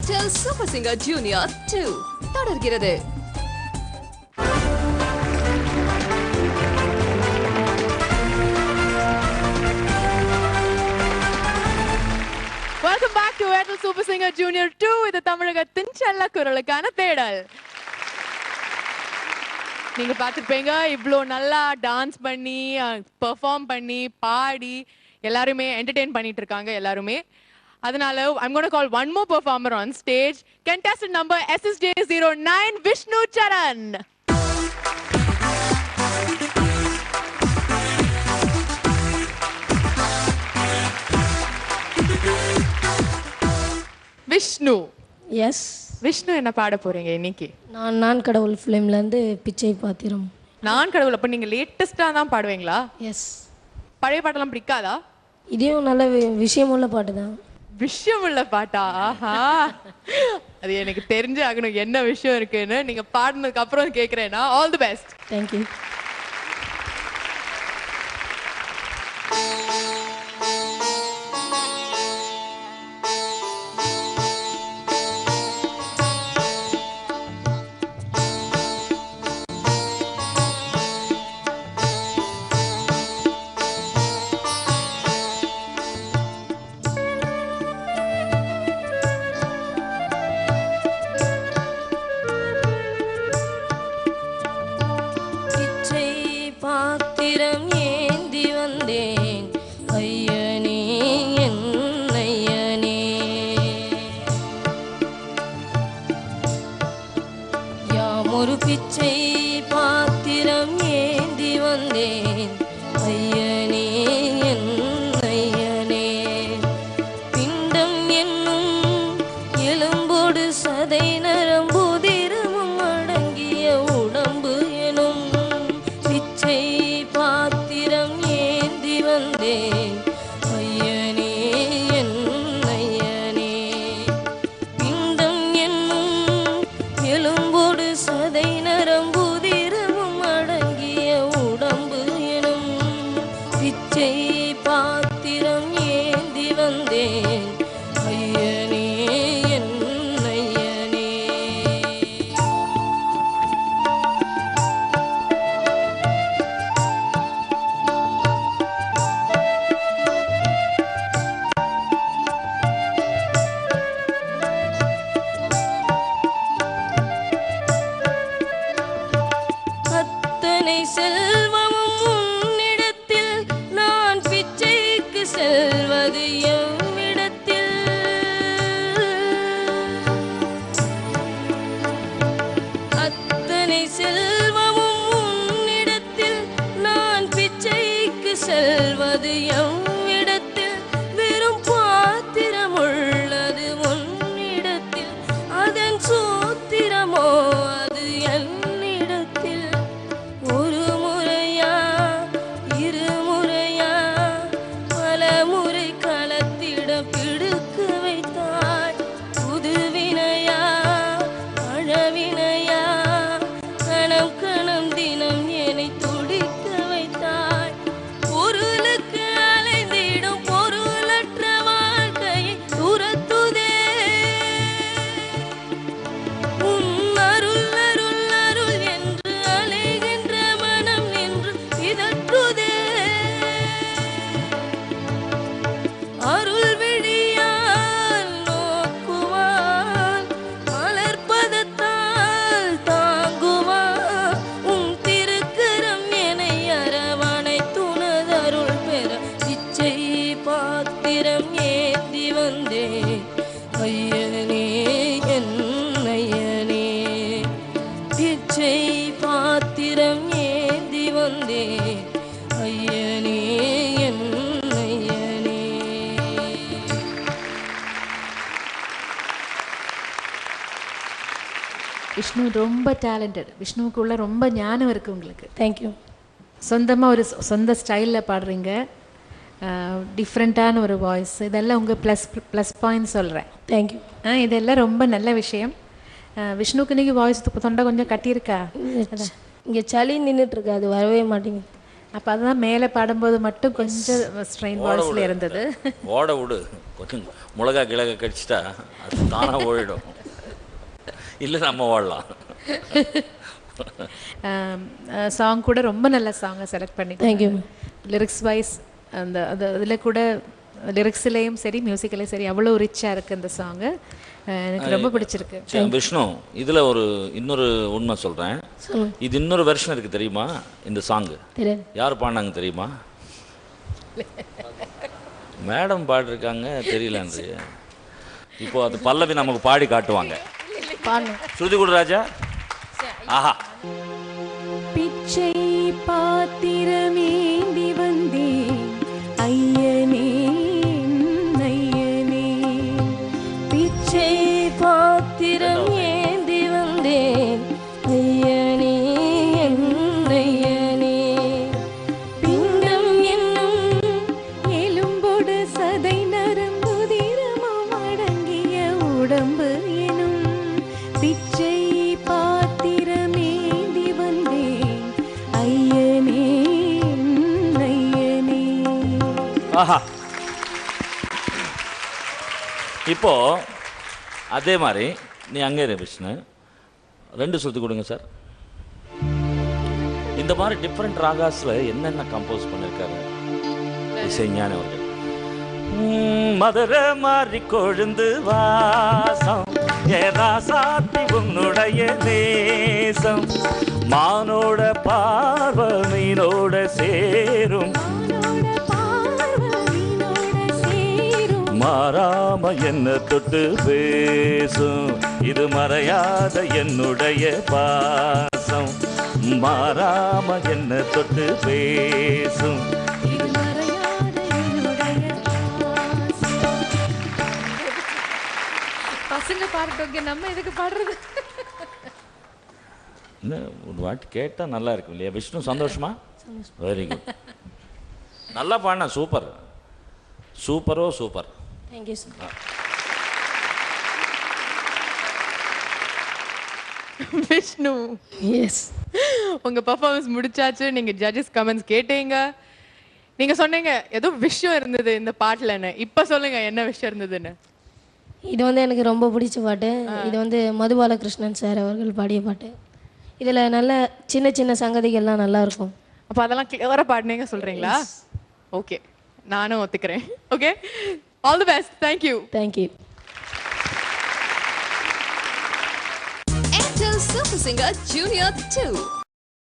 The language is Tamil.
Till Super Singer Junior 2 தொடர்கிறது. Welcome back to Airtel Super Singer Junior 2 இது தமிழகத்தின் செல்ல குரலுக்கான தேடல். நீங்க பார்த்துருப்பீங்க இவ்வளோ நல்லா டான்ஸ் பண்ணி பெர்ஃபார்ம் பண்ணி பாடி எல்லாருமே என்டர்டெயின் பண்ணிட்டு இருக்காங்க எல்லாருமே. அதனால I'm going to call one more performer on stage. Contestant number SSJ09 Vishnu Charan. Vishnu. S. Vishnu என்ன பாட போறீங்க இன்னைக்கு? நான் கடவுள் ஃபிலிம்ல இருந்து பிச்சை பாத்திரம். நான் கடவுள். அப்ப நீங்க லேட்டஸ்டா தான் பாடுவீங்களா? எஸ். பழைய பாட்டெல்லாம் பிடிக்காதா? இதுவும் நல்ல விஷயமுள்ள பாட்டு தான். விஷயமுள்ள பாட்டா? ஆஹா, அது எனக்கு தெரிஞ்சு ஆகணும் என்ன விஷயம் இருக்குன்னு. நீங்க பாடினதுக்கு அப்புறம் கேட்கிறேன்னா ஆல் தி பெஸ்ட். தேங்க்யூ. பாத்திரம் ஏந்தி வந்தேன் ஐயனே என் ஐயனே, யாமொரு பிச்சை பாத்திரம் ஏந்தி வந்தேன் ஐயனே என் ஐயனே, பிண்டம் என்னும் எலும்போடு சதை நரம்புதிரமும் அடங்கிய உடம்பு எனும் பிச்சை பாத்திரம் ஏந்தி வந்தேன் ஐயனே என் ஐயனே, பிண்டம் என்னும் எலும்போடு சதை நரம்புதிரமும் அடங்கிய உடம்பு எனும் பிச்சை பாத்திரம் ஏந்தி வந்தேன் ஐயனே என் ஐயனே. அத்தனை செல்வமும் உன்னிடத்தில், நான் பிச்சைக்கு செல்வது எவ்விடத்தில், அத்தனை செல்வமும் உன்னிடத்தில், நான் பிச்சைக்கு செல்வது எவ்விடத்தில், வெறும் பாத்திரம் உள்ளது உன்னிடத்தில், அதன் சூத்திரமோ அது என்னிடத்தில், ஒரு முறையா இருமுறையா பல முறை களத்திட பிடுக்கு வைத்தாய், புதுவினையா பழவினையா கணம் கணம் தினம் என்னை துடிக்க வைத்தாய், பொருளுக்கு அலைந்திடும் பொருளற்ற வாழ்க்கையை துரத்துதே, உன் அருள் அருள் அருள் என்று அலைகின்ற மனம் நின்று பிதற்றுதே, அருள் விழியால் நோக்குவான் மலர்பதத்தால் தாங்குவான், உன் திருக்கரம் என்னை அரவணை துணதருள் பெற பிச்சை பாத்திரம் ஏந்தி வந்தேன் ஐயனே என் ஐயனே, பிச்சை பாத்திரம் ஏந்தி வந்தேன் ஐயனே என் ஐயனே. விஷ்ணு ரொம்ப டேலண்டட். விஷ்ணுவுக்குள்ள ரொம்ப ஞானம் இருக்குது உங்களுக்கு. தேங்க்யூ. சொந்தமாக ஒரு சொந்த ஸ்டைலில் பாடுறீங்க, டிஃப்ரெண்ட்டான ஒரு வாய்ஸ், இதெல்லாம் உங்கள் ப்ளஸ் பாயிண்ட் சொல்கிறேன். தேங்க்யூ. இதெல்லாம் ரொம்ப நல்ல விஷயம். விஷ்ணுக்கு இன்னைக்கு வாய்ஸ் தொண்டை கொஞ்சம் கட்டியிருக்கா? இங்கே சளி நின்றுட்டுருக்கு, அது வரவே மாட்டேங்குது. அப்போ அதுதான் மேலே பாடும்போது மட்டும் கொஞ்சம் ஸ்ட்ரெயின் வாய்ஸில் இருந்தது. ஓட விடு, கொஞ்சம் மிளகா கிழக கடிச்சிட்டா அது தானாக ஓடிடும். இல்லை நம்ம ஓடலாம். சாங் கூட ரொம்ப நல்ல சாங்கை செலக்ட் பண்ணி. தேங்க்யூ. லிரிக்ஸ் வைஸ் அந்த அது அதில் கூட லிரிக்ஸ்லேயும் சரி மியூசிக்லேயும் சரி அவ்வளோ ரிச்சாக இருக்குது அந்த சாங்கு. எனக்கு ரொம்ப பிடிச்சிருக்கு. விஷ்ணு, இதில் இன்னொரு உண்மை சொல்கிறேன். இது இன்னொரு வெர்ஷன் இருக்குது தெரியுமா இந்த சாங்கு? யார் பாடினாங்க தெரியுமா? மேடம் பாடிருக்காங்க, தெரியலன்று. இப்போ அது பல்லவி நமக்கு பாடி காட்டுவாங்க. ஸ்ருதி குடு ராஜா. ஆஹா. பிச்சை பாத்திரமேந்தி வந்தேன் ஐயனே ஐயனே, பிச்சை பாத்திரம் ஏந்தி வந்தேன் ஐயனே ஐயனே, பிண்டம் என்னும் எலும்போடு சதை நரம்புதிரமும் அடங்கிய உடம்பு எனும் பிச்சை பாத்திரமேந்தி வந்தேன் ஐயனே ஐயனே. ஆஹா. இப்போ அதே மாதிரி நீ அங்கே இரு விஷ்ணு, 2 சுத்தி கொடுங்க சார். இந்த மாதிரி டிஃப்ரெண்ட் ராகாஸ்ல என்னென்ன கம்போஸ் பண்ணிருக்காரு இசைஞானி அவர்கள். மதுரை மாறி கொழுந்து வாசம் ஏதாசாத்தி உன்னுடைய நேசம், மானோட பார்வை மீனோட சேரும் மாறாம என்ன தொட்டு பேசும், இது மறையாத என்னுடைய பாசம், மாறாம என்ன தொட்டு பேசும். பசங்க பாடுறோங்க, நம்ம எதுக்கு பாடுறது? ஒரு வாட்டி கேட்டால் நல்லா இருக்கும் இல்லையா விஷ்ணு? சந்தோஷமா? Very good. நல்லா பாடின, சூப்பர் சூப்பரோ super. Thank you sir. Vishnu, yes, உங்க பெர்ஃபார்மன்ஸ் முடிச்சாச்சு. நீங்க ஜட்ஜஸ் கமெண்ட்ஸ் கேட்டீங்க. நீங்க சொன்னீங்க ஏதோ விஷயம் இருந்தது இந்த பாட்டுலன்னு. இப்ப சொல்லுங்க என்ன விஷயம் இருந்ததுன்னு. இது எனக்கு ரொம்ப பிடிச்ச பாட்டு. இது மது பாலகிருஷ்ணன் சார் அவர்கள் பாடிய பாட்டு. இதில் நல்ல சின்ன சின்ன சங்கதிகள்லாம் நல்லா இருக்கும். அப்போ அதெல்லாம் கிளியராக பாடினீங்க சொல்றீங்களா? ஓகே, நானும் ஒத்துக்கிறேன். Okay, all the best. Thank you. Thank you. Airtel Super Singer Junior 2.